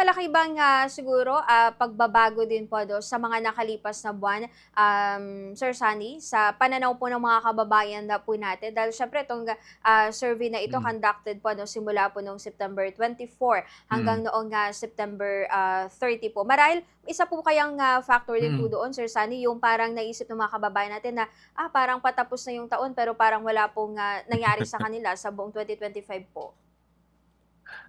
malaki bang, siguro, pagbabago din po sa mga nakalipas na buwan, Sir Sunny, sa pananaw po ng mga kababayan na po natin? Dahil siyempre itong, survey na ito Mm, conducted po simula po nung September 24 hanggang mm, noong, September, 30 po. Marahil isa po kayang, factor din po mm. doon, Sir Sunny, yung parang naisip ng mga kababayan natin na, parang patapos na yung taon pero parang wala pong, nangyari sa kanila sa buong 2025 po?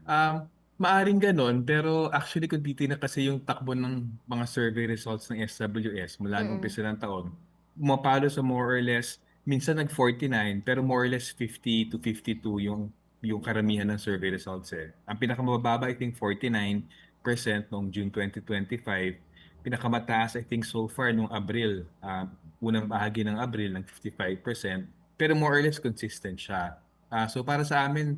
Um, Maaaring gano'n, pero actually kung titignan kasi yung takbo ng mga survey results ng SWS mula nung Mm. umpisa ng taon, pumapalo sa more or less minsan nag-49 pero more or less 50 to 52 yung karamihan ng survey results, eh. Ang pinakamababa I think 49% noong June 2025, pinakamataas I think so far nung Abril, unang bahagi ng Abril ng 55%, pero more or less consistent siya. So para sa amin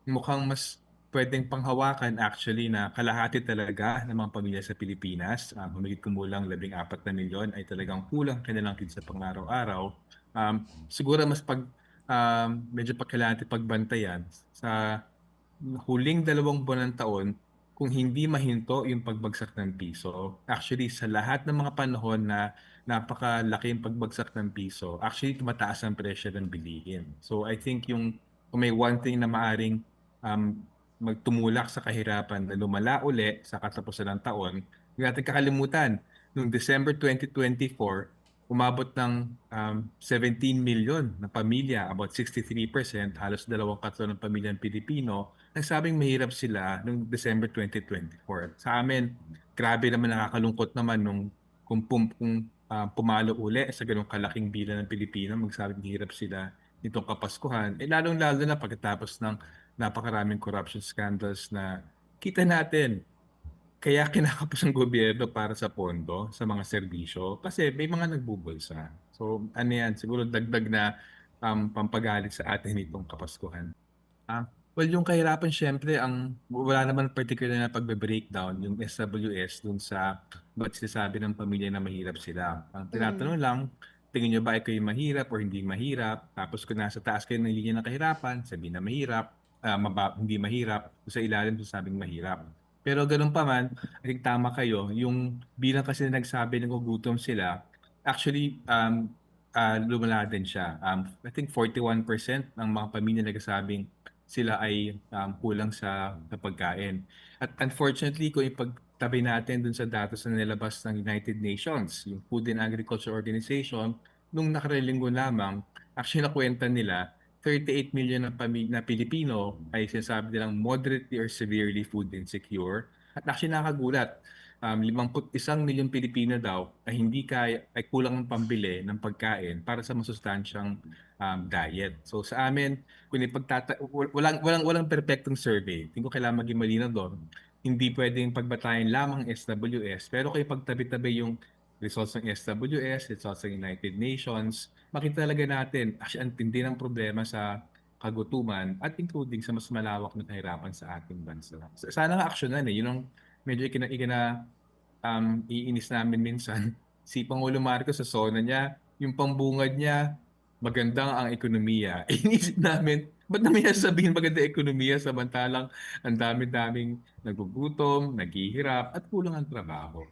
mukhang mas puwedeng panghawakan actually na kalahati talaga ng mga pamilya sa Pilipinas, humigit-kumulang 14 na milyon ay talagang kulang kanilang kinsa pang-araw-araw. Siguro mas medyo kailangan nating pagbantayan sa huling 2 buwan ng taon kung hindi mahinto yung pagbagsak ng piso. Actually sa lahat ng mga panahon na napakalaki yung pagbagsak ng piso, actually tumataas ang presyo ng bilihin. So I think kung may one thing na maaring, um, magtumulak sa kahirapan na lumala uli sa katapusan ng taon, huwag nating kakalimutan noong December 2024 umabot ng, 17 milyon na pamilya, about 63%, halos 2 ng pamilyang Pilipino, nagsabing mahirap sila noong December 2024. Sa amin, grabe naman, nakakalungkot naman pumalo uli sa gano'ng kalaking bilang ng Pilipino, magsabing mahirap sila nitong Kapaskuhan. Lalong-lalo na pagkatapos ng napakaraming corruption scandals na kita natin. Kaya kinakapos ng gobyerno para sa pondo, sa mga serbisyo, kasi may mga nagbubulsa. So ano 'yan, siguro dagdag na, pampagalit sa atin nitong Kapaskuhan. Well, yung kahirapan siyempre wala naman particular na pagbe-breakdown yung SWS dun sa ba't sinasabi ng pamilya na mahirap sila. Ang Mm. tinatanong lang, tingin niyo ba kayo'y mahirap or hindi mahirap? Tapos kung nasa taas kayo ng linya ng kahirapan, sabihin na mahirap, hindi mahirap, kung sa ilalim sabing mahirap. Pero gano'n pa man, I think tama kayo, yung bilang kasi na nagsabi nagugutom sila, actually, lumala din siya. I think 41% ng mga pamilya nagsasabing sila ay, kulang sa pagkain. At unfortunately kung ipagtabi natin dun sa datos na nilabas ng United Nations, yung Food and Agriculture Organization, nung nakaraang linggo lamang, actually nakuwenta nila 38 million na Pilipino ay sinasabi nilang moderately or severely food insecure. At actually nakakagulat, 51 milyong Pilipino daw ay kulang ng pambili ng pagkain para sa masustansyang, diet. So sa amin kung walang perpektong survey. Tingin ko kailangan maging malinaw dun. Hindi puwedeng pagbatayan lamang SWS, pero kung ipagtabi-tabi yung results ng SWS, results ng United Nations, makita talaga natin actually ang tindi ng problema sa kagutuman at including sa mas malawak na kahirapan sa ating bansa. Sana nga aksiyunan, eh, yun ang medyo iinis namin minsan. Si Pangulo Marcos sa SONA niya, yung pambungad niya, maganda ang ekonomiya. Iniisip namin, ba't naman niya sasabihin maganda ekonomiya samantalang ang dami-daming nagugutom, naghihirap at kulang ang trabaho.